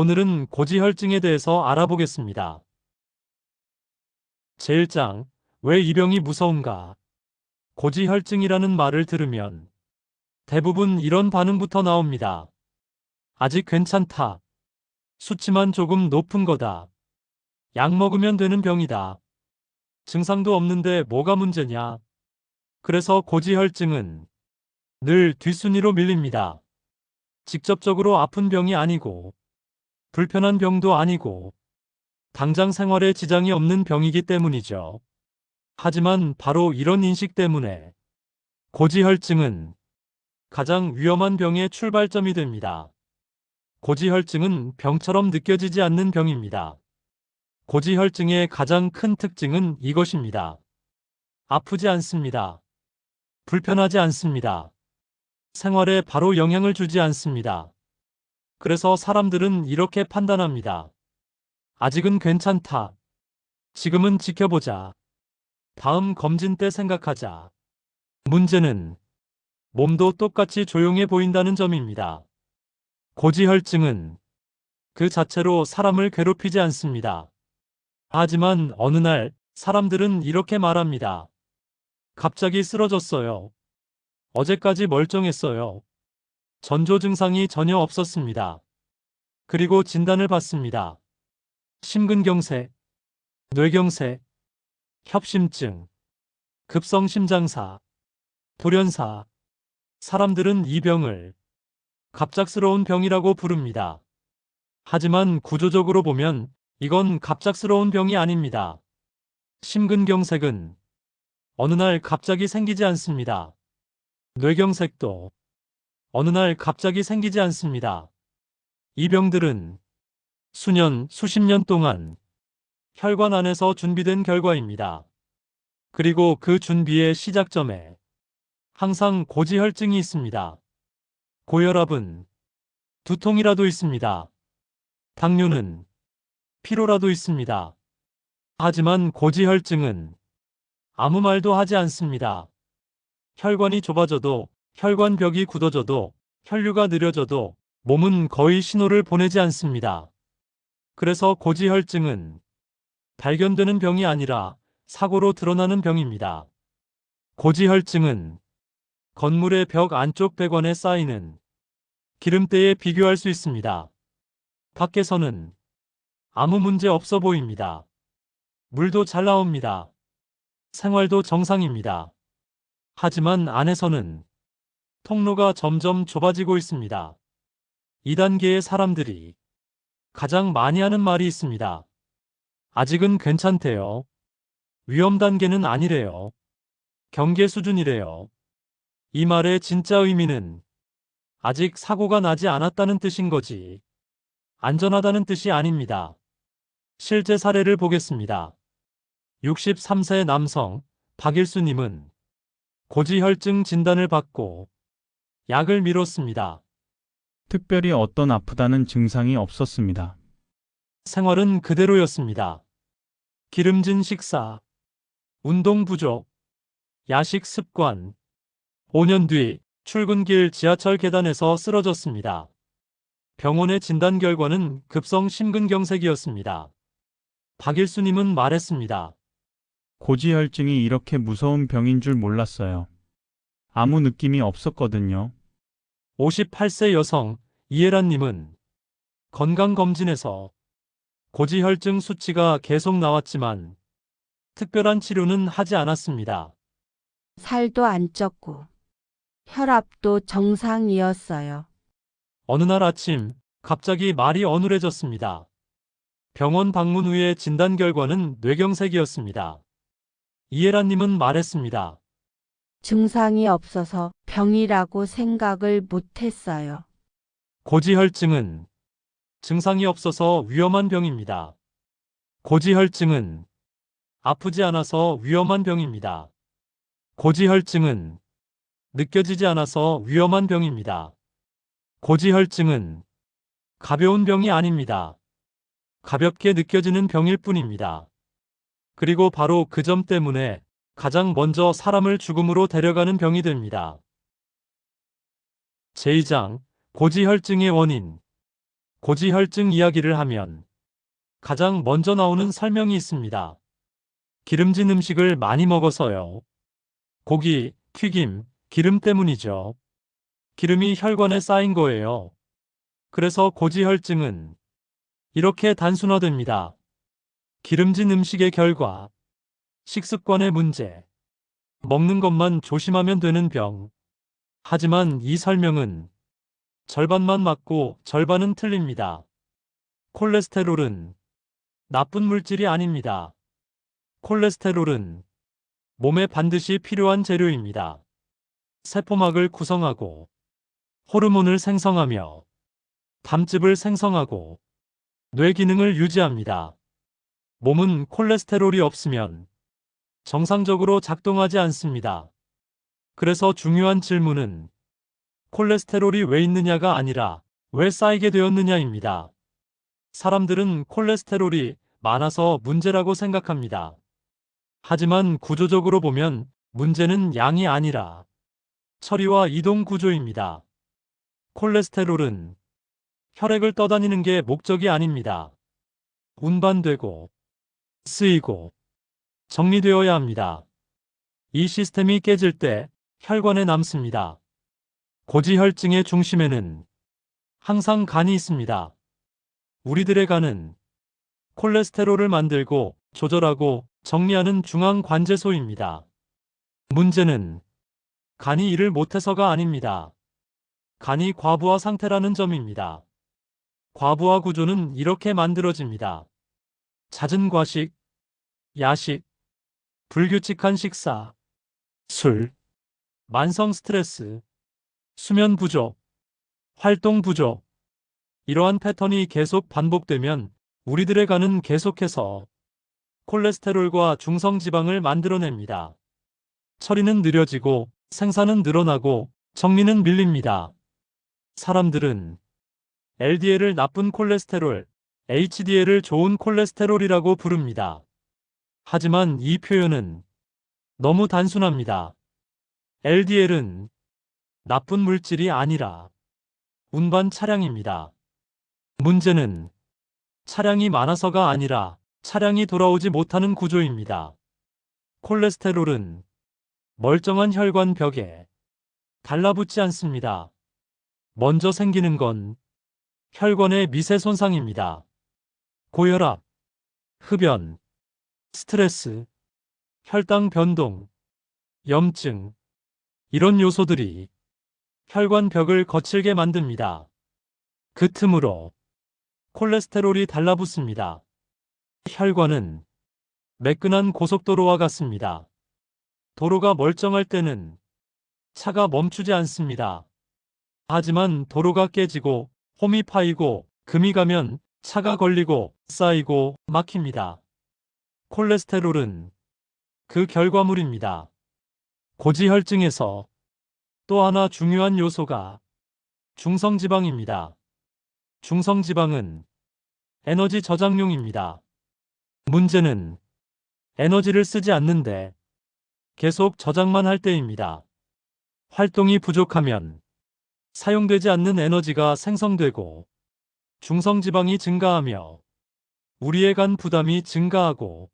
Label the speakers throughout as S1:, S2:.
S1: 오늘은 고지혈증에 대해서 알아보겠습니다. 제1장, 왜 이 병이 무서운가? 고지혈증이라는 말을 들으면 대부분 이런 반응부터 나옵니다. 아직 괜찮다. 수치만 조금 높은 거다. 약 먹으면 되는 병이다. 증상도 없는데 뭐가 문제냐? 그래서 고지혈증은 늘 뒷순위로 밀립니다. 직접적으로 아픈 병이 아니고, 불편한 병도 아니고, 당장 생활에 지장이 없는 병이기 때문이죠. 하지만 바로 이런 인식 때문에 고지혈증은 가장 위험한 병의 출발점이 됩니다. 고지혈증은 병처럼 느껴지지 않는 병입니다. 고지혈증의 가장 큰 특징은 이것입니다. 아프지 않습니다. 불편하지 않습니다. 생활에 바로 영향을 주지 않습니다. 그래서 사람들은 이렇게 판단합니다. 아직은 괜찮다. 지금은 지켜보자. 다음 검진 때 생각하자. 문제는 몸도 똑같이 조용해 보인다는 점입니다. 고지혈증은 그 자체로 사람을 괴롭히지 않습니다. 하지만 어느 날 사람들은 이렇게 말합니다. 갑자기 쓰러졌어요. 어제까지 멀쩡했어요. 전조 증상이 전혀 없었습니다. 그리고 진단을 받습니다. 심근경색, 뇌경색, 협심증, 급성심장사, 돌연사. 사람들은 이 병을 갑작스러운 병이라고 부릅니다. 하지만 구조적으로 보면 이건 갑작스러운 병이 아닙니다. 심근경색은 어느 날 갑자기 생기지 않습니다. 뇌경색도 어느 날 갑자기 생기지 않습니다. 이 병들은 수년, 수십 년 동안 혈관 안에서 준비된 결과입니다. 그리고 그 준비의 시작점에 항상 고지혈증이 있습니다. 고혈압은 두통이라도 있습니다. 당뇨는 피로라도 있습니다. 하지만 고지혈증은 아무 말도 하지 않습니다. 혈관이 좁아져도, 혈관벽이 굳어져도, 혈류가 느려져도 몸은 거의 신호를 보내지 않습니다. 그래서 고지혈증은 발견되는 병이 아니라 사고로 드러나는 병입니다. 고지혈증은 건물의 벽 안쪽 배관에 쌓이는 기름때에 비교할 수 있습니다. 밖에서는 아무 문제 없어 보입니다. 물도 잘 나옵니다. 생활도 정상입니다. 하지만 안에서는 통로가 점점 좁아지고 있습니다. 2단계의 사람들이 가장 많이 하는 말이 있습니다. 아직은 괜찮대요. 위험 단계는 아니래요. 경계 수준이래요. 이 말의 진짜 의미는 아직 사고가 나지 않았다는 뜻인 거지, 안전하다는 뜻이 아닙니다. 실제 사례를 보겠습니다. 63세 남성 박일수님은 고지혈증 진단을 받고 약을 미뤘습니다.
S2: 특별히 어떤 아프다는 증상이 없었습니다.
S1: 생활은 그대로였습니다. 기름진 식사, 운동 부족, 야식 습관. 5년 뒤 출근길 지하철 계단에서 쓰러졌습니다. 병원의 진단 결과는 급성 심근경색이었습니다. 박일수님은 말했습니다.
S2: 고지혈증이 이렇게 무서운 병인 줄 몰랐어요. 아무 느낌이 없었거든요.
S1: 58세 여성 이혜란님은 건강검진에서 고지혈증 수치가 계속 나왔지만 특별한 치료는 하지 않았습니다.
S3: 살도 안 쪘고 혈압도 정상이었어요.
S1: 어느 날 아침 갑자기 말이 어눌해졌습니다. 병원 방문 후의 진단 결과는 뇌경색이었습니다. 이혜란님은 말했습니다.
S3: 증상이 없어서 병이라고 생각을 못했어요.
S1: 고지혈증은 증상이 없어서 위험한 병입니다. 고지혈증은 아프지 않아서 위험한 병입니다. 고지혈증은 느껴지지 않아서 위험한 병입니다. 고지혈증은 가벼운 병이 아닙니다. 가볍게 느껴지는 병일 뿐입니다. 그리고 바로 그 점 때문에 가장 먼저 사람을 죽음으로 데려가는 병이 됩니다. 제2장 고지혈증의 원인. 고지혈증 이야기를 하면 가장 먼저 나오는 설명이 있습니다. 기름진 음식을 많이 먹어서요. 고기, 튀김, 기름 때문이죠. 기름이 혈관에 쌓인 거예요. 그래서 고지혈증은 이렇게 단순화됩니다. 기름진 음식의 결과, 식습관의 문제, 먹는 것만 조심하면 되는 병. 하지만 이 설명은 절반만 맞고 절반은 틀립니다. 콜레스테롤은 나쁜 물질이 아닙니다. 콜레스테롤은 몸에 반드시 필요한 재료입니다. 세포막을 구성하고 호르몬을 생성하며 담즙을 생성하고 뇌 기능을 유지합니다. 몸은 콜레스테롤이 없으면 정상적으로 작동하지 않습니다. 그래서 중요한 질문은 콜레스테롤이 왜 있느냐가 아니라 왜 쌓이게 되었느냐입니다. 사람들은 콜레스테롤이 많아서 문제라고 생각합니다. 하지만 구조적으로 보면 문제는 양이 아니라 처리와 이동 구조입니다. 콜레스테롤은 혈액을 떠다니는 게 목적이 아닙니다. 운반되고 쓰이고 정리되어야 합니다. 이 시스템이 깨질 때 혈관에 남습니다. 고지혈증의 중심에는 항상 간이 있습니다. 우리들의 간은 콜레스테롤을 만들고 조절하고 정리하는 중앙관제소입니다. 문제는 간이 일을 못해서가 아닙니다. 간이 과부하 상태라는 점입니다. 과부하 구조는 이렇게 만들어집니다. 잦은 과식, 야식, 불규칙한 식사, 술, 만성 스트레스, 수면 부족, 활동 부족. 이러한 패턴이 계속 반복되면 우리들의 간은 계속해서 콜레스테롤과 중성지방을 만들어냅니다. 처리는 느려지고 생산은 늘어나고 정리는 밀립니다. 사람들은 LDL을 나쁜 콜레스테롤, HDL을 좋은 콜레스테롤이라고 부릅니다. 하지만 이 표현은 너무 단순합니다. LDL은 나쁜 물질이 아니라 운반 차량입니다. 문제는 차량이 많아서가 아니라 차량이 돌아오지 못하는 구조입니다. 콜레스테롤은 멀쩡한 혈관 벽에 달라붙지 않습니다. 먼저 생기는 건 혈관의 미세 손상입니다. 고혈압, 흡연, 스트레스, 혈당 변동, 염증, 이런 요소들이 혈관 벽을 거칠게 만듭니다. 그 틈으로 콜레스테롤이 달라붙습니다. 혈관은 매끈한 고속도로와 같습니다. 도로가 멀쩡할 때는 차가 멈추지 않습니다. 하지만 도로가 깨지고 홈이 파이고 금이 가면 차가 걸리고 쌓이고 막힙니다. 콜레스테롤은 그 결과물입니다. 고지혈증에서 또 하나 중요한 요소가 중성지방입니다. 중성지방은 에너지 저장용입니다. 문제는 에너지를 쓰지 않는데 계속 저장만 할 때입니다. 활동이 부족하면 사용되지 않는 에너지가 생성되고 중성지방이 증가하며 우리의 간 부담이 증가하고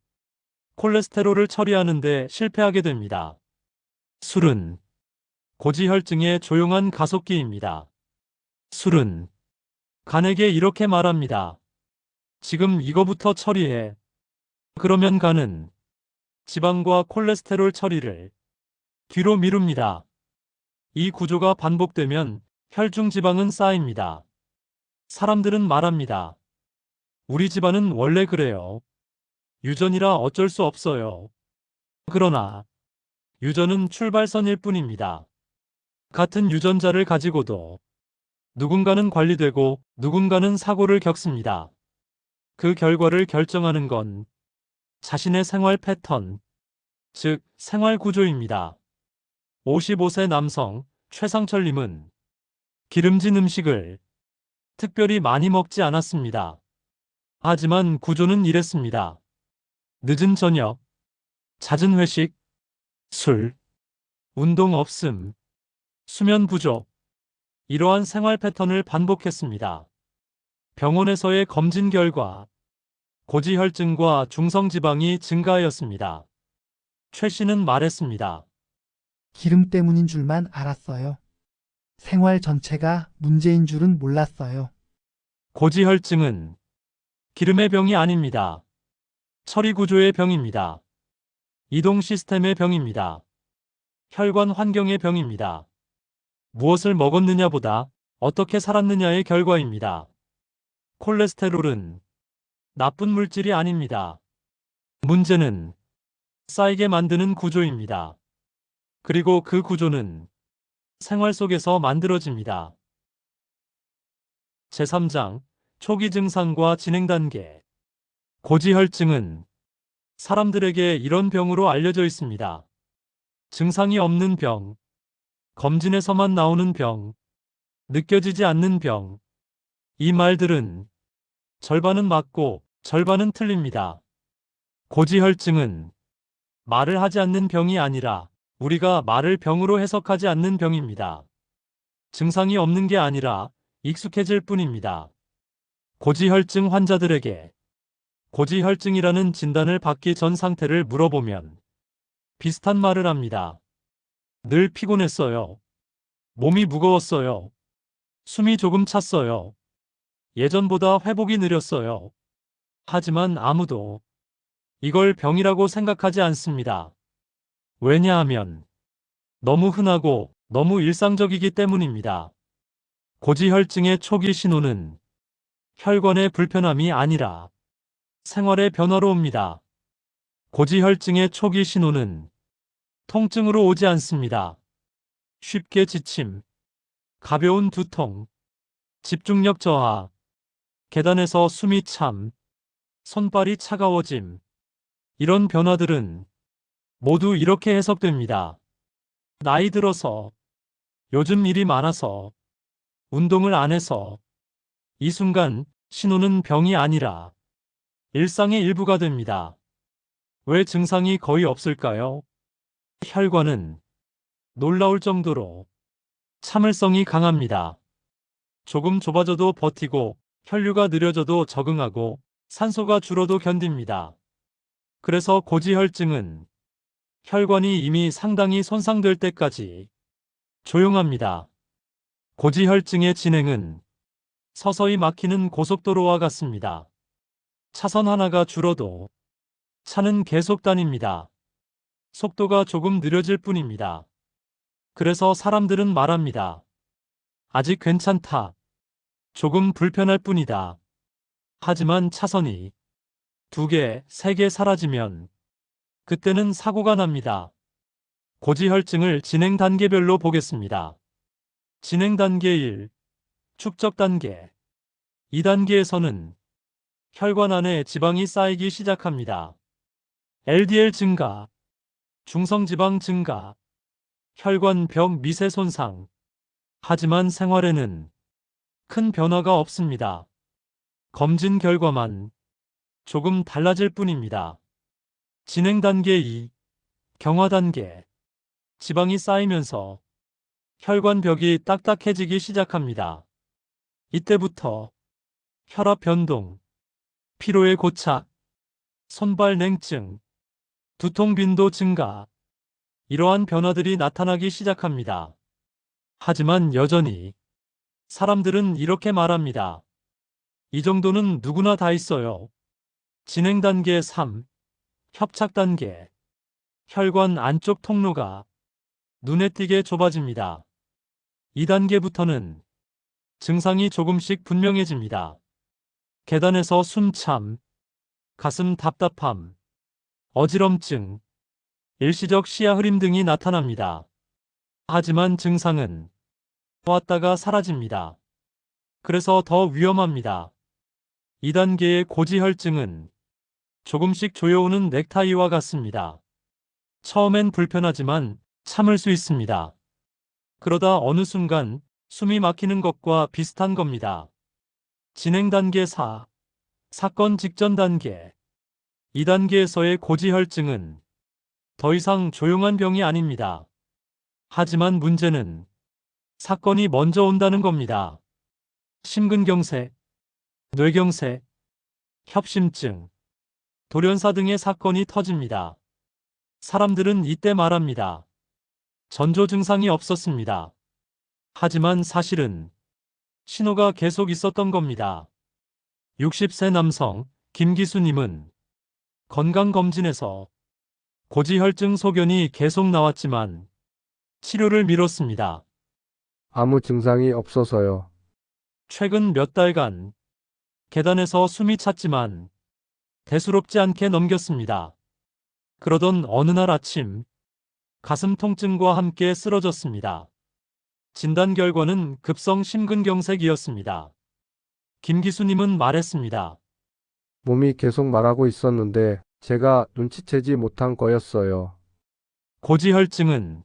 S1: 콜레스테롤을 처리하는데 실패하게 됩니다. 술은 고지혈증의 조용한 가속기입니다. 술은 간에게 이렇게 말합니다. 지금 이거부터 처리해. 그러면 간은 지방과 콜레스테롤 처리를 뒤로 미룹니다. 이 구조가 반복되면 혈중 지방은 쌓입니다. 사람들은 말합니다. 우리 집안은 원래 그래요. 유전이라 어쩔 수 없어요. 그러나 유전은 출발선일 뿐입니다. 같은 유전자를 가지고도 누군가는 관리되고 누군가는 사고를 겪습니다. 그 결과를 결정하는 건 자신의 생활 패턴, 즉 생활 구조입니다. 55세 남성 최상철님은 기름진 음식을 특별히 많이 먹지 않았습니다. 하지만 구조는 이랬습니다. 늦은 저녁, 잦은 회식, 술, 운동 없음, 수면 부족, 이러한 생활 패턴을 반복했습니다. 병원에서의 검진 결과 고지혈증과 중성지방이 증가하였습니다. 최 씨는 말했습니다.
S4: 기름 때문인 줄만 알았어요. 생활 전체가 문제인 줄은 몰랐어요.
S1: 고지혈증은 기름의 병이 아닙니다. 처리 구조의 병입니다. 이동 시스템의 병입니다. 혈관 환경의 병입니다. 무엇을 먹었느냐보다 어떻게 살았느냐의 결과입니다. 콜레스테롤은 나쁜 물질이 아닙니다. 문제는 쌓이게 만드는 구조입니다. 그리고 그 구조는 생활 속에서 만들어집니다. 제3장 초기 증상과 진행 단계. 고지혈증은 사람들에게 이런 병으로 알려져 있습니다. 증상이 없는 병, 검진에서만 나오는 병, 느껴지지 않는 병. 이 말들은 절반은 맞고 절반은 틀립니다. 고지혈증은 말을 하지 않는 병이 아니라 우리가 말을 병으로 해석하지 않는 병입니다. 증상이 없는 게 아니라 익숙해질 뿐입니다. 고지혈증 환자들에게 고지혈증이라는 진단을 받기 전 상태를 물어보면 비슷한 말을 합니다. 늘 피곤했어요. 몸이 무거웠어요. 숨이 조금 찼어요. 예전보다 회복이 느렸어요. 하지만 아무도 이걸 병이라고 생각하지 않습니다. 왜냐하면 너무 흔하고 너무 일상적이기 때문입니다. 고지혈증의 초기 신호는 혈관의 불편함이 아니라 생활의 변화로 옵니다. 고지혈증의 초기 신호는 통증으로 오지 않습니다. 쉽게 지침, 가벼운 두통, 집중력 저하, 계단에서 숨이 참, 손발이 차가워짐. 이런 변화들은 모두 이렇게 해석됩니다. 나이 들어서, 요즘 일이 많아서, 운동을 안 해서. 이 순간 신호는 병이 아니라 일상의 일부가 됩니다. 왜 증상이 거의 없을까요? 혈관은 놀라울 정도로 참을성이 강합니다. 조금 좁아져도 버티고 혈류가 느려져도 적응하고 산소가 줄어도 견딥니다. 그래서 고지혈증은 혈관이 이미 상당히 손상될 때까지 조용합니다. 고지혈증의 진행은 서서히 막히는 고속도로와 같습니다. 차선 하나가 줄어도 차는 계속 다닙니다. 속도가 조금 느려질 뿐입니다. 그래서 사람들은 말합니다. 아직 괜찮다. 조금 불편할 뿐이다. 하지만 차선이 2개, 3개 사라지면 그때는 사고가 납니다. 고지혈증을 진행 단계별로 보겠습니다. 진행 단계 1. 축적 단계. 2단계에서는 혈관 안에 지방이 쌓이기 시작합니다. LDL 증가, 중성지방 증가, 혈관벽 미세 손상. 하지만 생활에는 큰 변화가 없습니다. 검진 결과만 조금 달라질 뿐입니다. 진행 단계 2. 경화 단계. 지방이 쌓이면서 혈관벽이 딱딱해지기 시작합니다. 이때부터 혈압 변동, 피로의 고착, 손발 냉증, 두통 빈도 증가, 이러한 변화들이 나타나기 시작합니다. 하지만 여전히 사람들은 이렇게 말합니다. 이 정도는 누구나 다 있어요. 진행 단계 3. 협착 단계. 혈관 안쪽 통로가 눈에 띄게 좁아집니다. 2단계부터는 증상이 조금씩 분명해집니다. 계단에서 숨참, 가슴 답답함, 어지럼증, 일시적 시야 흐림 등이 나타납니다. 하지만 증상은 왔다가 사라집니다. 그래서 더 위험합니다. 2단계의 고지혈증은 조금씩 조여오는 넥타이와 같습니다. 처음엔 불편하지만 참을 수 있습니다. 그러다 어느 순간 숨이 막히는 것과 비슷한 겁니다. 진행 단계 4. 사건 직전 단계. 2단계에서의 고지혈증은 더 이상 조용한 병이 아닙니다. 하지만 문제는 사건이 먼저 온다는 겁니다. 심근경색, 뇌경색, 협심증, 돌연사 등의 사건이 터집니다. 사람들은 이때 말합니다. 전조 증상이 없었습니다. 하지만 사실은 신호가 계속 있었던 겁니다. 60세 남성 김기수님은 건강검진에서 고지혈증 소견이 계속 나왔지만 치료를 미뤘습니다.
S5: 아무 증상이 없어서요.
S1: 최근 몇 달간 계단에서 숨이 찼지만 대수롭지 않게 넘겼습니다. 그러던 어느 날 아침 가슴 통증과 함께 쓰러졌습니다. 진단 결과는 급성 심근경색이었습니다. 김기수님은 말했습니다.
S5: 몸이 계속 말하고 있었는데 제가 눈치채지 못한 거였어요.
S1: 고지혈증은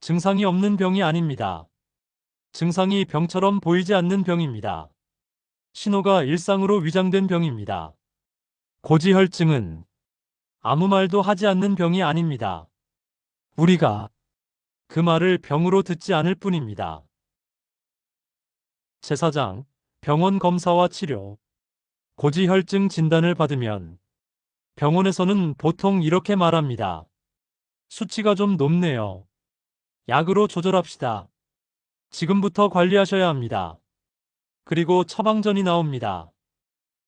S1: 증상이 없는 병이 아닙니다. 증상이 병처럼 보이지 않는 병입니다. 신호가 일상으로 위장된 병입니다. 고지혈증은 아무 말도 하지 않는 병이 아닙니다. 우리가 그 말을 병으로 듣지 않을 뿐입니다. 제4장 병원 검사와 치료. 고지혈증 진단을 받으면 병원에서는 보통 이렇게 말합니다. 수치가 좀 높네요. 약으로 조절합시다. 지금부터 관리하셔야 합니다. 그리고 처방전이 나옵니다.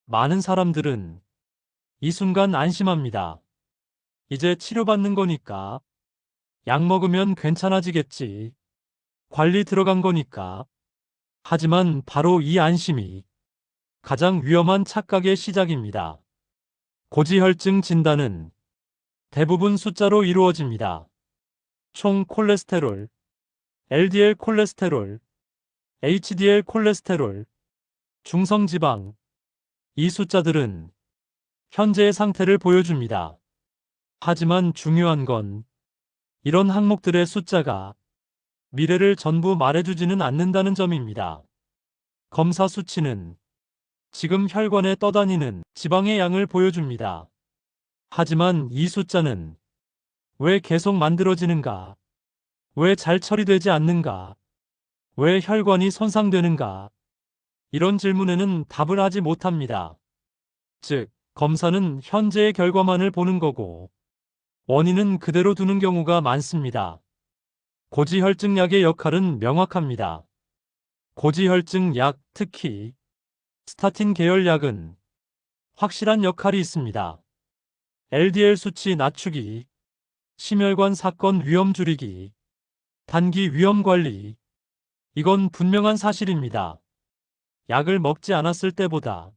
S1: 많은 사람들은 이 순간 안심합니다. 이제 치료받는 거니까. 약 먹으면 괜찮아지겠지. 관리 들어간 거니까. 하지만 바로 이 안심이 가장 위험한 착각의 시작입니다. 고지혈증 진단은 대부분 숫자로 이루어집니다. 총 콜레스테롤, LDL 콜레스테롤, HDL 콜레스테롤, 중성지방. 이 숫자들은 현재의 상태를 보여줍니다. 하지만 중요한 건 이런 항목들의 숫자가 미래를 전부 말해주지는 않는다는 점입니다. 검사 수치는 지금 혈관에 떠다니는 지방의 양을 보여줍니다. 하지만 이 숫자는 왜 계속 만들어지는가? 왜 잘 처리되지 않는가? 왜 혈관이 손상되는가? 이런 질문에는 답을 하지 못합니다. 즉, 검사는 현재의 결과만을 보는 거고 원인은 그대로 두는 경우가 많습니다. 고지혈증 약의 역할은 명확합니다. 고지혈증 약, 특히 스타틴 계열 약은 확실한 역할이 있습니다. LDL 수치 낮추기, 심혈관 사건 위험 줄이기, 단기 위험 관리. 이건 분명한 사실입니다. 약을 먹지 않았을 때보다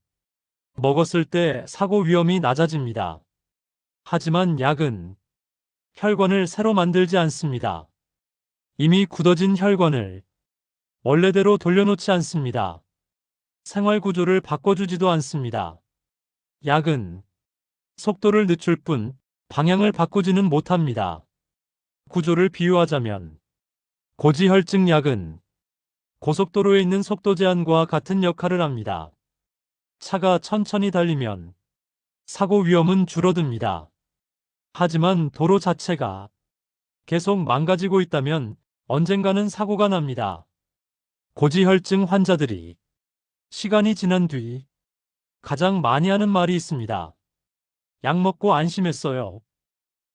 S1: 먹었을 때 사고 위험이 낮아집니다. 하지만 약은 혈관을 새로 만들지 않습니다. 이미 굳어진 혈관을 원래대로 돌려놓지 않습니다. 생활 구조를 바꿔주지도 않습니다. 약은 속도를 늦출 뿐 방향을 바꾸지는 못합니다. 구조를 비유하자면 고지혈증 약은 고속도로에 있는 속도 제한과 같은 역할을 합니다. 차가 천천히 달리면 사고 위험은 줄어듭니다. 하지만 도로 자체가 계속 망가지고 있다면 언젠가는 사고가 납니다. 고지혈증 환자들이 시간이 지난 뒤 가장 많이 하는 말이 있습니다. 약 먹고 안심했어요.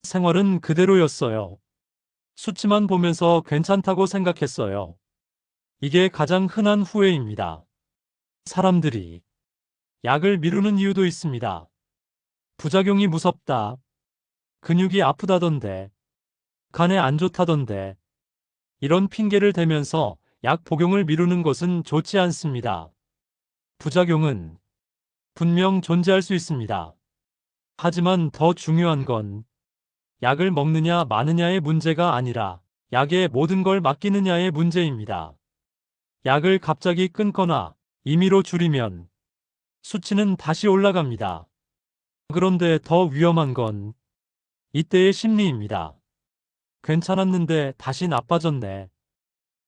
S1: 생활은 그대로였어요. 수치만 보면서 괜찮다고 생각했어요. 이게 가장 흔한 후회입니다. 사람들이 약을 미루는 이유도 있습니다. 부작용이 무섭다. 근육이 아프다던데. 간에 안 좋다던데. 이런 핑계를 대면서 약 복용을 미루는 것은 좋지 않습니다. 부작용은 분명 존재할 수 있습니다. 하지만 더 중요한 건 약을 먹느냐 마느냐의 문제가 아니라 약에 모든 걸 맡기느냐의 문제입니다. 약을 갑자기 끊거나 임의로 줄이면 수치는 다시 올라갑니다. 그런데 더 위험한 건 이때의 심리입니다. 괜찮았는데 다시 나빠졌네.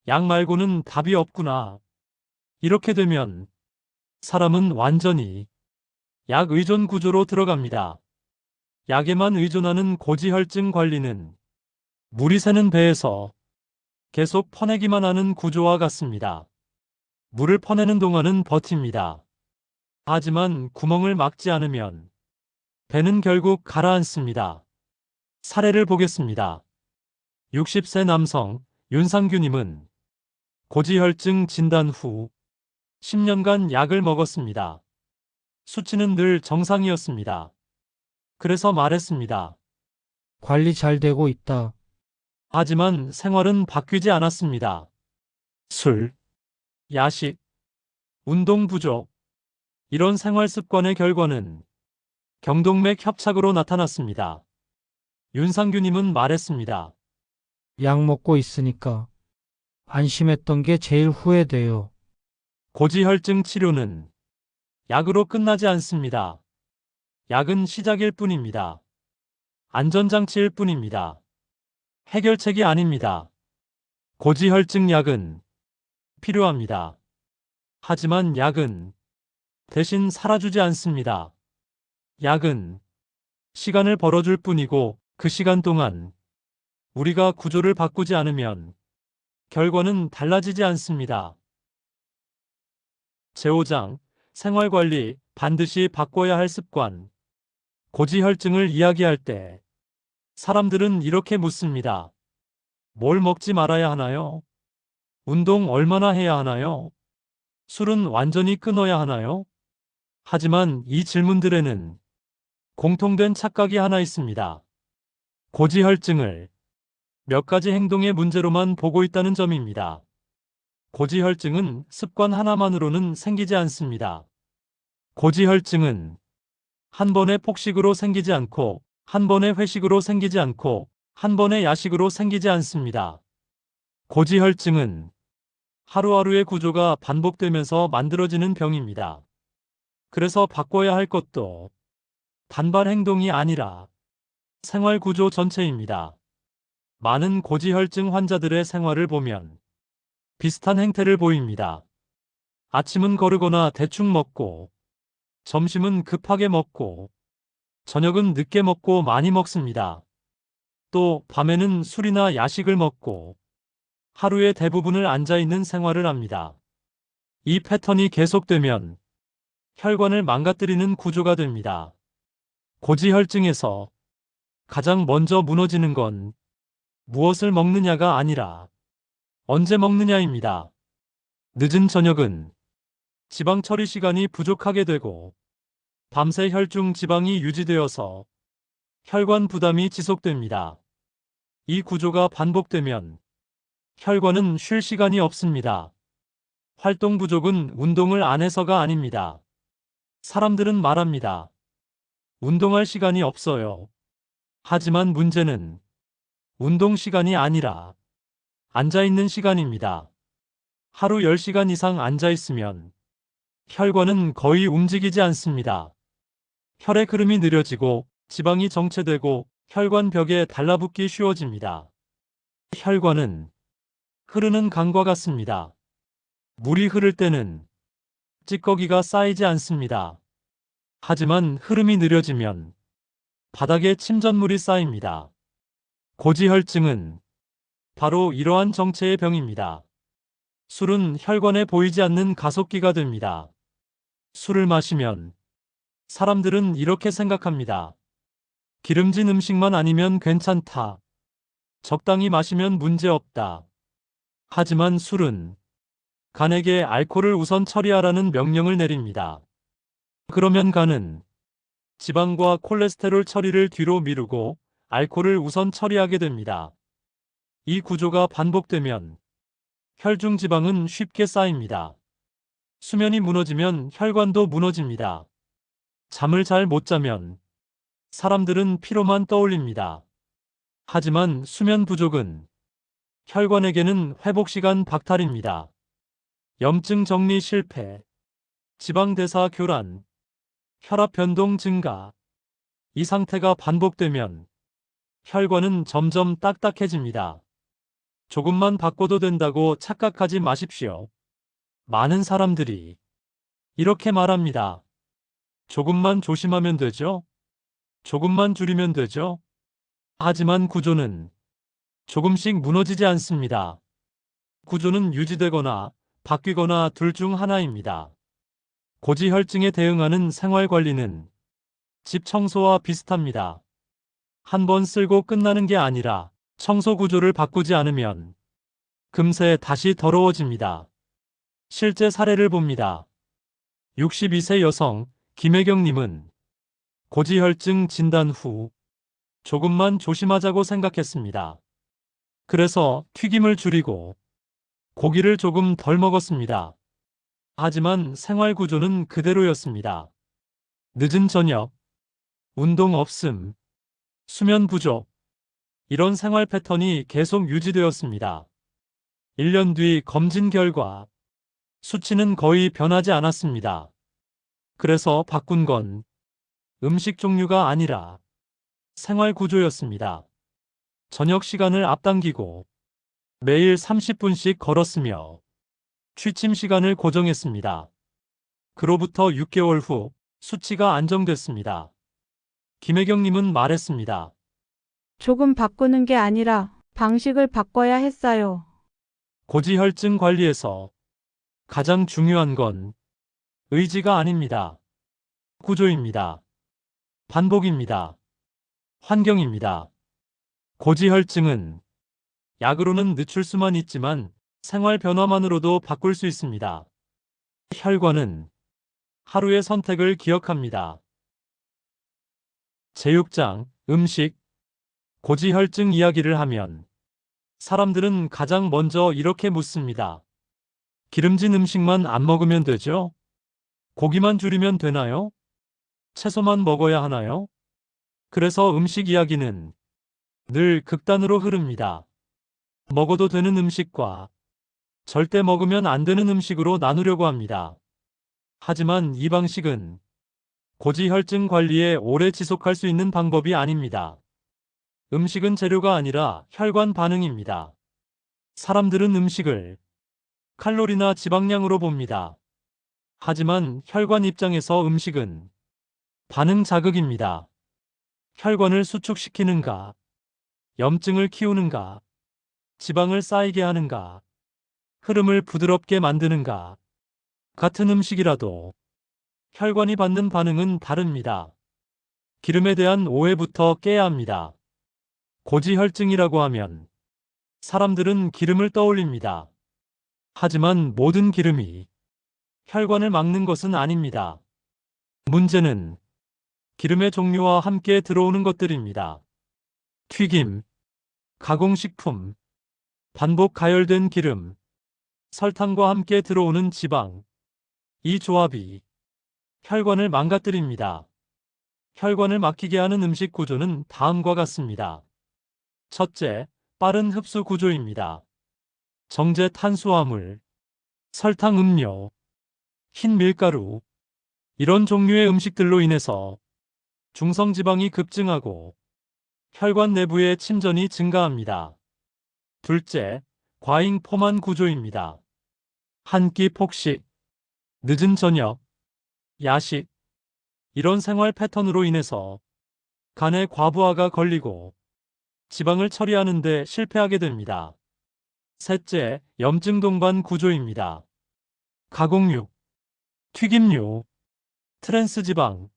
S1: 약 말고는 답이 없구나. 이렇게 되면 사람은 완전히 약 의존 구조로 들어갑니다. 약에만 의존하는 고지혈증 관리는 물이 새는 배에서 계속 퍼내기만 하는 구조와 같습니다. 물을 퍼내는 동안은 버팁니다. 하지만 구멍을 막지 않으면 배는 결국 가라앉습니다. 사례를 보겠습니다. 60세 남성 윤상규님은 고지혈증 진단 후 10년간 약을 먹었습니다. 수치는 늘 정상이었습니다. 그래서 말했습니다.
S6: 관리 잘 되고 있다.
S1: 하지만 생활은 바뀌지 않았습니다. 술, 야식, 운동 부족, 이런 생활 습관의 결과는 경동맥 협착으로 나타났습니다. 윤상규님은 말했습니다.
S6: 약 먹고 있으니까 안심했던 게 제일 후회돼요.
S1: 고지혈증 치료는 약으로 끝나지 않습니다. 약은 시작일 뿐입니다. 안전장치일 뿐입니다. 해결책이 아닙니다. 고지혈증 약은 필요합니다. 하지만 약은 대신 살아주지 않습니다. 약은 시간을 벌어줄 뿐이고 그 시간 동안 우리가 구조를 바꾸지 않으면 결과는 달라지지 않습니다. 제5장 생활관리 반드시 바꿔야 할 습관. 고지혈증을 이야기할 때 사람들은 이렇게 묻습니다. 뭘 먹지 말아야 하나요? 운동 얼마나 해야 하나요? 술은 완전히 끊어야 하나요? 하지만 이 질문들에는 공통된 착각이 하나 있습니다. 고지혈증을 몇 가지 행동의 문제로만 보고 있다는 점입니다. 고지혈증은 습관 하나만으로는 생기지 않습니다. 고지혈증은 한 번의 폭식으로 생기지 않고, 한 번의 회식으로 생기지 않고, 한 번의 야식으로 생기지 않습니다. 고지혈증은 하루하루의 구조가 반복되면서 만들어지는 병입니다. 그래서 바꿔야 할 것도 단발 행동이 아니라 생활 구조 전체입니다. 많은 고지혈증 환자들의 생활을 보면 비슷한 행태를 보입니다. 아침은 거르거나 대충 먹고, 점심은 급하게 먹고, 저녁은 늦게 먹고 많이 먹습니다. 또 밤에는 술이나 야식을 먹고, 하루의 대부분을 앉아있는 생활을 합니다. 이 패턴이 계속되면 혈관을 망가뜨리는 구조가 됩니다. 고지혈증에서 가장 먼저 무너지는 건 무엇을 먹느냐가 아니라 언제 먹느냐입니다. 늦은 저녁은 지방 처리 시간이 부족하게 되고 밤새 혈중 지방이 유지되어서 혈관 부담이 지속됩니다. 이 구조가 반복되면 혈관은 쉴 시간이 없습니다. 활동 부족은 운동을 안 해서가 아닙니다. 사람들은 말합니다. 운동할 시간이 없어요. 하지만 문제는 운동 시간이 아니라 앉아있는 시간입니다. 하루 10시간 이상 앉아있으면 혈관은 거의 움직이지 않습니다. 혈의 흐름이 느려지고 지방이 정체되고 혈관 벽에 달라붙기 쉬워집니다. 혈관은 흐르는 강과 같습니다. 물이 흐를 때는 찌꺼기가 쌓이지 않습니다. 하지만 흐름이 느려지면 바닥에 침전물이 쌓입니다. 고지혈증은 바로 이러한 정체의 병입니다. 술은 혈관에 보이지 않는 가속기가 됩니다. 술을 마시면 사람들은 이렇게 생각합니다. 기름진 음식만 아니면 괜찮다. 적당히 마시면 문제없다. 하지만 술은 간에게 알코올을 우선 처리하라는 명령을 내립니다. 그러면 간은 지방과 콜레스테롤 처리를 뒤로 미루고 알코올을 우선 처리하게 됩니다. 이 구조가 반복되면 혈중 지방은 쉽게 쌓입니다. 수면이 무너지면 혈관도 무너집니다. 잠을 잘 못 자면 사람들은 피로만 떠올립니다. 하지만 수면 부족은 혈관에게는 회복 시간 박탈입니다. 염증 정리 실패, 지방 대사 교란, 혈압 변동 증가. 이 상태가 반복되면 혈관은 점점 딱딱해집니다. 조금만 바꿔도 된다고 착각하지 마십시오. 많은 사람들이 이렇게 말합니다. 조금만 조심하면 되죠? 조금만 줄이면 되죠? 하지만 구조는 조금씩 무너지지 않습니다. 구조는 유지되거나 바뀌거나 둘 중 하나입니다. 고지혈증에 대응하는 생활관리는 집 청소와 비슷합니다. 한 번 쓸고 끝나는 게 아니라 청소 구조를 바꾸지 않으면 금세 다시 더러워집니다. 실제 사례를 봅니다. 62세 여성 김혜경님은 고지혈증 진단 후 조금만 조심하자고 생각했습니다. 그래서 튀김을 줄이고 고기를 조금 덜 먹었습니다. 하지만 생활 구조는 그대로였습니다. 늦은 저녁, 운동 없음, 수면 부족, 이런 생활 패턴이 계속 유지되었습니다. 1년 뒤 검진 결과 수치는 거의 변하지 않았습니다. 그래서 바꾼 건 음식 종류가 아니라 생활 구조였습니다. 저녁 시간을 앞당기고 매일 30분씩 걸었으며 취침 시간을 고정했습니다. 그로부터 6개월 후 수치가 안정됐습니다. 김혜경님은 말했습니다.
S3: 조금 바꾸는 게 아니라 방식을 바꿔야 했어요.
S1: 고지혈증 관리에서 가장 중요한 건 의지가 아닙니다. 구조입니다. 반복입니다. 환경입니다. 고지혈증은 약으로는 늦출 수만 있지만 생활 변화만으로도 바꿀 수 있습니다. 혈관은 하루의 선택을 기억합니다. 제6장 음식, 고지혈증 이야기를 하면 사람들은 가장 먼저 이렇게 묻습니다. 기름진 음식만 안 먹으면 되죠? 고기만 줄이면 되나요? 채소만 먹어야 하나요? 그래서 음식 이야기는 늘 극단으로 흐릅니다. 먹어도 되는 음식과 절대 먹으면 안 되는 음식으로 나누려고 합니다. 하지만 이 방식은 고지혈증 관리에 오래 지속할 수 있는 방법이 아닙니다. 음식은 재료가 아니라 혈관 반응입니다. 사람들은 음식을 칼로리나 지방량으로 봅니다. 하지만 혈관 입장에서 음식은 반응 자극입니다. 혈관을 수축시키는가, 염증을 키우는가, 지방을 쌓이게 하는가, 흐름을 부드럽게 만드는가. 같은 음식이라도 혈관이 받는 반응은 다릅니다. 기름에 대한 오해부터 깨야 합니다. 고지혈증이라고 하면 사람들은 기름을 떠올립니다. 하지만 모든 기름이 혈관을 막는 것은 아닙니다. 문제는 기름의 종류와 함께 들어오는 것들입니다. 튀김, 가공식품, 반복 가열된 기름, 설탕과 함께 들어오는 지방. 이 조합이 혈관을 망가뜨립니다. 혈관을 막히게 하는 음식 구조는 다음과 같습니다. 첫째, 빠른 흡수 구조입니다. 정제 탄수화물, 설탕 음료, 흰 밀가루, 이런 종류의 음식들로 인해서 중성지방이 급증하고 혈관 내부의 침전이 증가합니다. 둘째, 과잉 포만 구조입니다. 한 끼 폭식, 늦은 저녁, 야식, 이런 생활 패턴으로 인해서 간에 과부하가 걸리고 지방을 처리하는 데 실패하게 됩니다. 셋째, 염증 동반 구조입니다. 가공육, 튀김류, 트랜스 지방,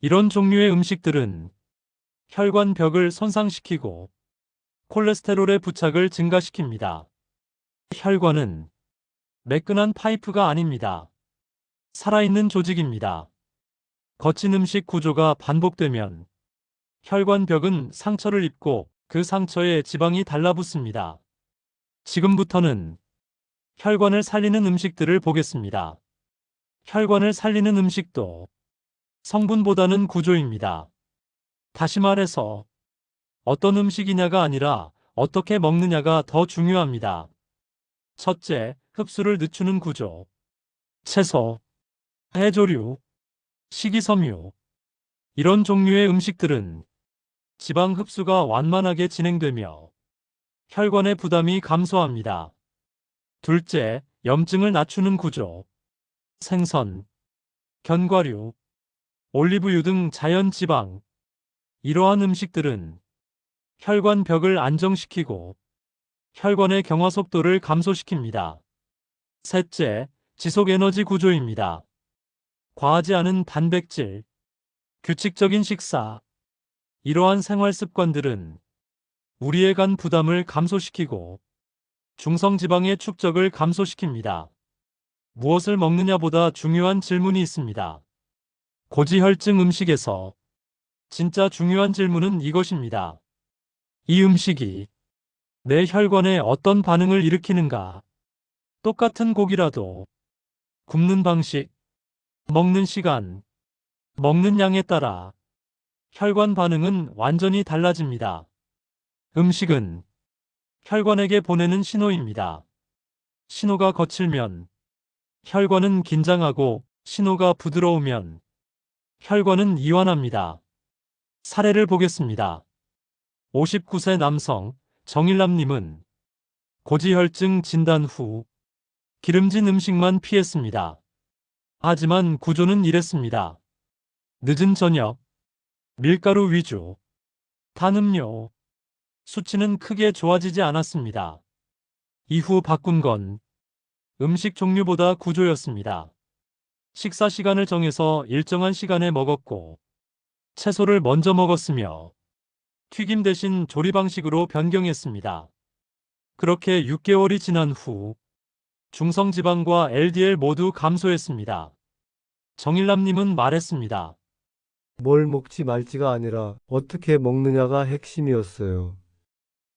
S1: 이런 종류의 음식들은 혈관 벽을 손상시키고 콜레스테롤의 부착을 증가시킵니다. 혈관은 매끈한 파이프가 아닙니다. 살아있는 조직입니다. 거친 음식 구조가 반복되면 혈관 벽은 상처를 입고 그 상처에 지방이 달라붙습니다. 지금부터는 혈관을 살리는 음식들을 보겠습니다. 혈관을 살리는 음식도 성분보다는 구조입니다. 다시 말해서 어떤 음식이냐가 아니라 어떻게 먹느냐가 더 중요합니다. 첫째, 흡수를 늦추는 구조. 채소, 해조류, 식이섬유, 이런 종류의 음식들은 지방 흡수가 완만하게 진행되며 혈관의 부담이 감소합니다. 둘째, 염증을 낮추는 구조. 생선, 견과류, 올리브유 등 자연 지방, 이러한 음식들은 혈관 벽을 안정시키고 혈관의 경화 속도를 감소시킵니다. 셋째, 지속 에너지 구조입니다. 과하지 않은 단백질, 규칙적인 식사. 이러한 생활 습관들은 우리의 간 부담을 감소시키고 중성지방의 축적을 감소시킵니다. 무엇을 먹느냐보다 중요한 질문이 있습니다. 고지혈증 음식에서 진짜 중요한 질문은 이것입니다. 이 음식이 내 혈관에 어떤 반응을 일으키는가? 똑같은 고기라도 굽는 방식, 먹는 시간, 먹는 양에 따라 혈관 반응은 완전히 달라집니다. 음식은 혈관에게 보내는 신호입니다. 신호가 거칠면 혈관은 긴장하고 신호가 부드러우면 혈관은 이완합니다. 사례를 보겠습니다. 59세 남성 정일남님은 고지혈증 진단 후 기름진 음식만 피했습니다. 하지만 구조는 이랬습니다. 늦은 저녁, 밀가루 위주, 탄음료, 수치는 크게 좋아지지 않았습니다. 이후 바꾼 건 음식 종류보다 구조였습니다. 식사 시간을 정해서 일정한 시간에 먹었고, 채소를 먼저 먹었으며, 튀김 대신 조리 방식으로 변경했습니다. 그렇게 6개월이 지난 후, 중성지방과 LDL 모두 감소했습니다. 정일남님은 말했습니다.
S7: 뭘 먹지 말지가 아니라 어떻게 먹느냐가 핵심이었어요.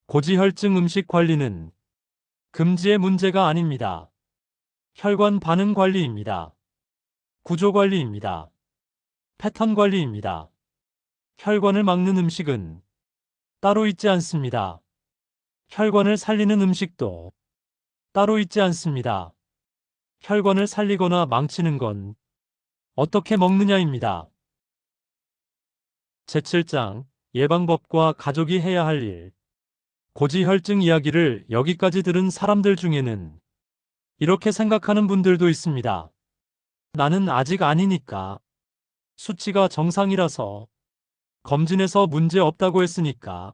S1: 고지혈증 음식 관리는 금지의 문제가 아닙니다. 혈관 반응 관리입니다. 구조 관리입니다. 패턴 관리입니다. 혈관을 막는 음식은 따로 있지 않습니다. 혈관을 살리는 음식도 따로 있지 않습니다. 혈관을 살리거나 망치는 건 어떻게 먹느냐입니다. 제7장 예방법과 가족이 해야 할 일. 고지혈증 이야기를 여기까지 들은 사람들 중에는 이렇게 생각하는 분들도 있습니다. 나는 아직 아니니까. 수치가 정상이라서. 검진해서 문제 없다고 했으니까.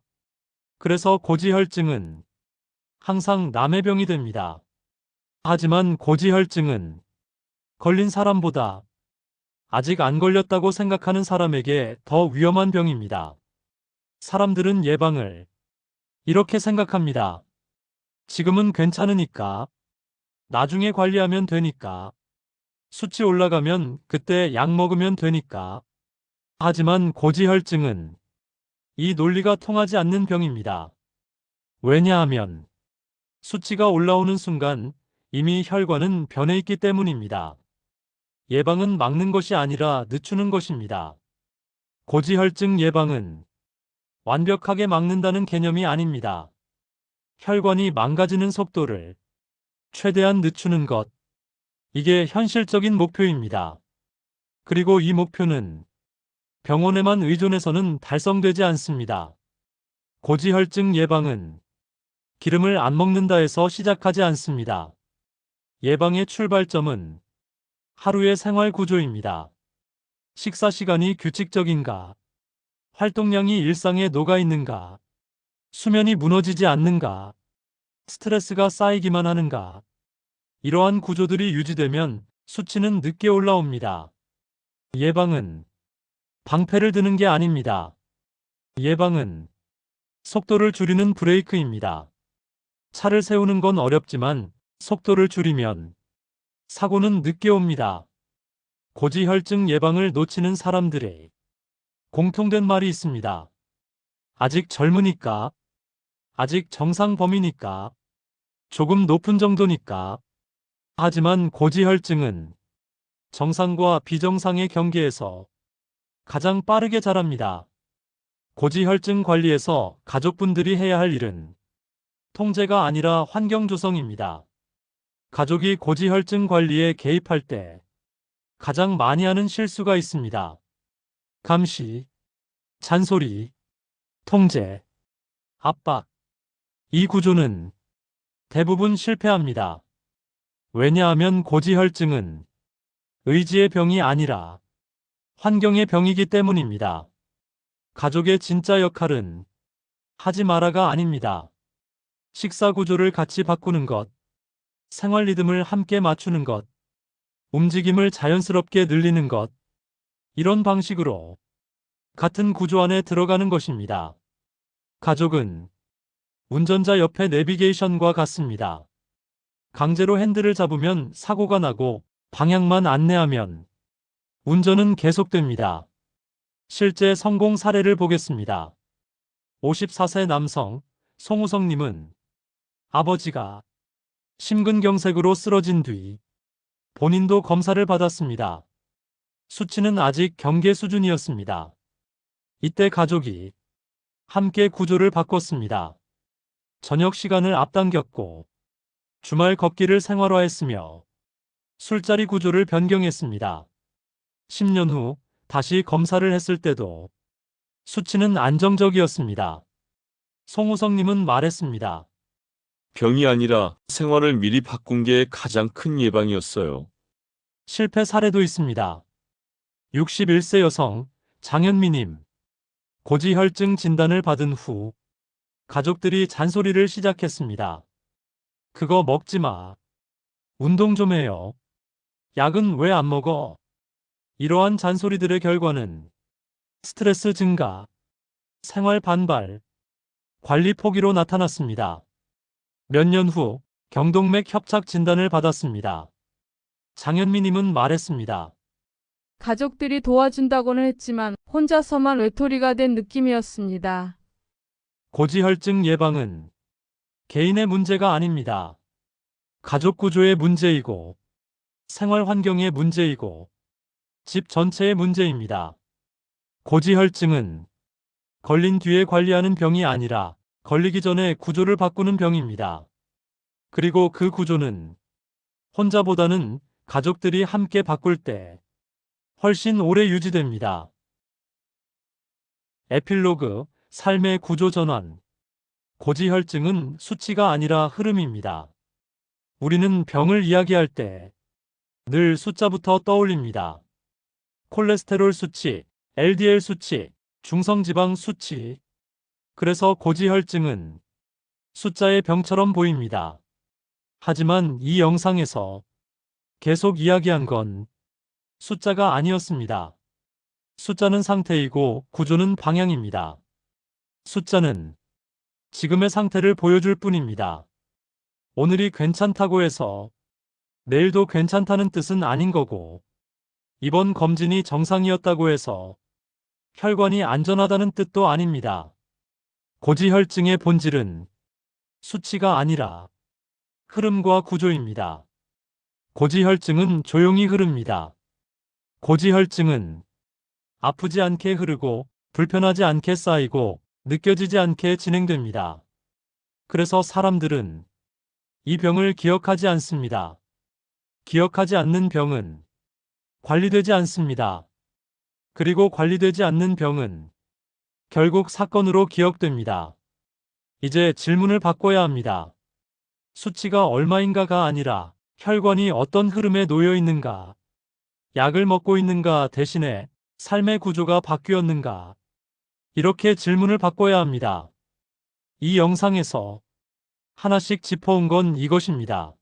S1: 그래서 고지혈증은 항상 남의 병이 됩니다. 하지만 고지혈증은 걸린 사람보다 아직 안 걸렸다고 생각하는 사람에게 더 위험한 병입니다. 사람들은 예방을 이렇게 생각합니다. 지금은 괜찮으니까. 나중에 관리하면 되니까. 수치 올라가면 그때 약 먹으면 되니까. 하지만 고지혈증은 이 논리가 통하지 않는 병입니다. 왜냐하면 수치가 올라오는 순간 이미 혈관은 변해 있기 때문입니다. 예방은 막는 것이 아니라 늦추는 것입니다. 고지혈증 예방은 완벽하게 막는다는 개념이 아닙니다. 혈관이 망가지는 속도를 최대한 늦추는 것. 이게 현실적인 목표입니다. 그리고 이 목표는 병원에만 의존해서는 달성되지 않습니다. 고지혈증 예방은 기름을 안 먹는다 해서 시작하지 않습니다. 예방의 출발점은 하루의 생활 구조입니다. 식사 시간이 규칙적인가? 활동량이 일상에 녹아 있는가? 수면이 무너지지 않는가? 스트레스가 쌓이기만 하는가? 이러한 구조들이 유지되면 수치는 늦게 올라옵니다. 예방은 방패를 드는 게 아닙니다. 예방은 속도를 줄이는 브레이크입니다. 차를 세우는 건 어렵지만 속도를 줄이면 사고는 늦게 옵니다. 고지혈증 예방을 놓치는 사람들의 공통된 말이 있습니다. 아직 젊으니까, 아직 정상 범위니까, 조금 높은 정도니까. 하지만 고지혈증은 정상과 비정상의 경계에서 가장 빠르게 자랍니다. 고지혈증 관리에서 가족분들이 해야 할 일은 통제가 아니라 환경 조성입니다. 가족이 고지혈증 관리에 개입할 때 가장 많이 하는 실수가 있습니다. 감시, 잔소리, 통제, 압박. 이 구조는 대부분 실패합니다. 왜냐하면 고지혈증은 의지의 병이 아니라 환경의 병이기 때문입니다. 가족의 진짜 역할은 하지 마라가 아닙니다. 식사 구조를 같이 바꾸는 것, 생활 리듬을 함께 맞추는 것, 움직임을 자연스럽게 늘리는 것. 이런 방식으로 같은 구조 안에 들어가는 것입니다. 가족은 운전자 옆에 내비게이션과 같습니다. 강제로 핸들을 잡으면 사고가 나고 방향만 안내하면 운전은 계속됩니다. 실제 성공 사례를 보겠습니다. 54세 남성 송우성님은 아버지가 심근경색으로 쓰러진 뒤 본인도 검사를 받았습니다. 수치는 아직 경계 수준이었습니다. 이때 가족이 함께 구조를 바꿨습니다. 저녁 시간을 앞당겼고 주말 걷기를 생활화했으며 술자리 구조를 변경했습니다. 10년 후 다시 검사를 했을 때도 수치는 안정적이었습니다. 송우성님은 말했습니다.
S8: 병이 아니라 생활을 미리 바꾼 게 가장 큰 예방이었어요.
S1: 실패 사례도 있습니다. 61세 여성 장현미님. 고지혈증 진단을 받은 후 가족들이 잔소리를 시작했습니다. 그거 먹지 마. 운동 좀 해요. 약은 왜 안 먹어? 이러한 잔소리들의 결과는 스트레스 증가, 생활 반발, 관리 포기로 나타났습니다. 몇 년 후 경동맥 협착 진단을 받았습니다. 장현미님은 말했습니다.
S9: 가족들이 도와준다고는 했지만 혼자서만 외톨이가 된 느낌이었습니다.
S1: 고지혈증 예방은 개인의 문제가 아닙니다. 가족 구조의 문제이고 생활 환경의 문제이고 집 전체의 문제입니다. 고지혈증은 걸린 뒤에 관리하는 병이 아니라 걸리기 전에 구조를 바꾸는 병입니다. 그리고 그 구조는 혼자보다는 가족들이 함께 바꿀 때 훨씬 오래 유지됩니다. 에필로그, 삶의 구조 전환. 고지혈증은 수치가 아니라 흐름입니다. 우리는 병을 이야기할 때 늘 숫자부터 떠올립니다. 콜레스테롤 수치, LDL 수치, 중성지방 수치. 그래서 고지혈증은 숫자의 병처럼 보입니다. 하지만 이 영상에서 계속 이야기한 건 숫자가 아니었습니다. 숫자는 상태이고 구조는 방향입니다. 숫자는 지금의 상태를 보여줄 뿐입니다. 오늘이 괜찮다고 해서 내일도 괜찮다는 뜻은 아닌 거고, 이번 검진이 정상이었다고 해서 혈관이 안전하다는 뜻도 아닙니다. 고지혈증의 본질은 수치가 아니라 흐름과 구조입니다. 고지혈증은 조용히 흐릅니다. 고지혈증은 아프지 않게 흐르고 불편하지 않게 쌓이고 느껴지지 않게 진행됩니다. 그래서 사람들은 이 병을 기억하지 않습니다. 기억하지 않는 병은 관리되지 않습니다. 그리고 관리되지 않는 병은 결국 사건으로 기억됩니다. 이제 질문을 바꿔야 합니다. 수치가 얼마인가가 아니라 혈관이 어떤 흐름에 놓여 있는가, 약을 먹고 있는가 대신에 삶의 구조가 바뀌었는가, 이렇게 질문을 바꿔야 합니다. 이 영상에서 하나씩 짚어온 건 이것입니다.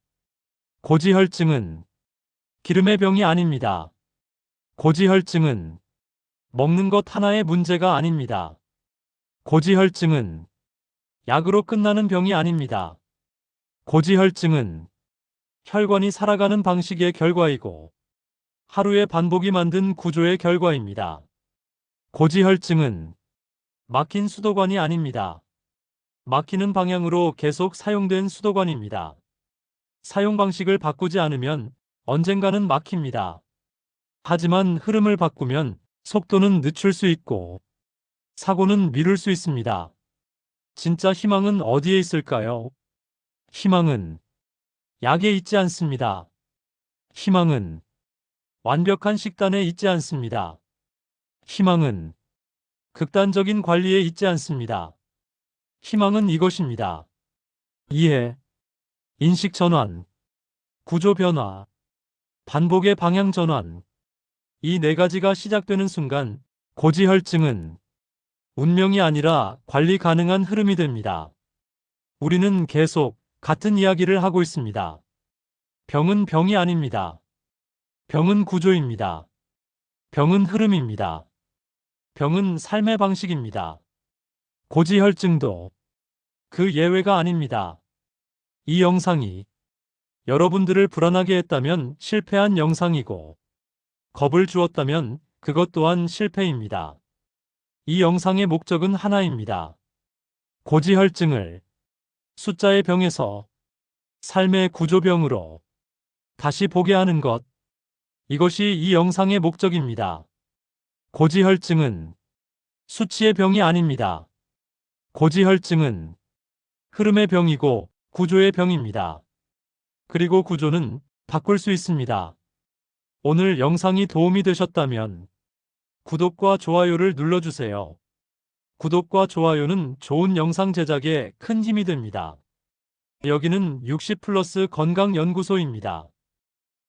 S1: 고지혈증은 기름의 병이 아닙니다. 고지혈증은 먹는 것 하나의 문제가 아닙니다. 고지혈증은 약으로 끝나는 병이 아닙니다. 고지혈증은 혈관이 살아가는 방식의 결과이고 하루의 반복이 만든 구조의 결과입니다. 고지혈증은 막힌 수도관이 아닙니다. 막히는 방향으로 계속 사용된 수도관입니다. 사용 방식을 바꾸지 않으면 언젠가는 막힙니다. 하지만 흐름을 바꾸면 속도는 늦출 수 있고 사고는 미룰 수 있습니다. 진짜 희망은 어디에 있을까요? 희망은 약에 있지 않습니다. 희망은 완벽한 식단에 있지 않습니다. 희망은 극단적인 관리에 있지 않습니다. 희망은 이것입니다. 이해, 인식 전환, 구조 변화, 반복의 방향 전환. 이 네 가지가 시작되는 순간 고지혈증은 운명이 아니라 관리 가능한 흐름이 됩니다. 우리는 계속 같은 이야기를 하고 있습니다. 병은 병이 아닙니다. 병은 구조입니다. 병은 흐름입니다. 병은 삶의 방식입니다. 고지혈증도 그 예외가 아닙니다. 이 영상이 여러분들을 불안하게 했다면 실패한 영상이고, 겁을 주었다면 그것 또한 실패입니다. 이 영상의 목적은 하나입니다. 고지혈증을 숫자의 병에서 삶의 구조병으로 다시 보게 하는 것. 이것이 이 영상의 목적입니다. 고지혈증은 수치의 병이 아닙니다. 고지혈증은 흐름의 병이고 구조의 병입니다. 그리고 구조는 바꿀 수 있습니다. 오늘 영상이 도움이 되셨다면 구독과 좋아요를 눌러주세요. 구독과 좋아요는 좋은 영상 제작에 큰 힘이 됩니다. 여기는 60+ 건강연구소입니다.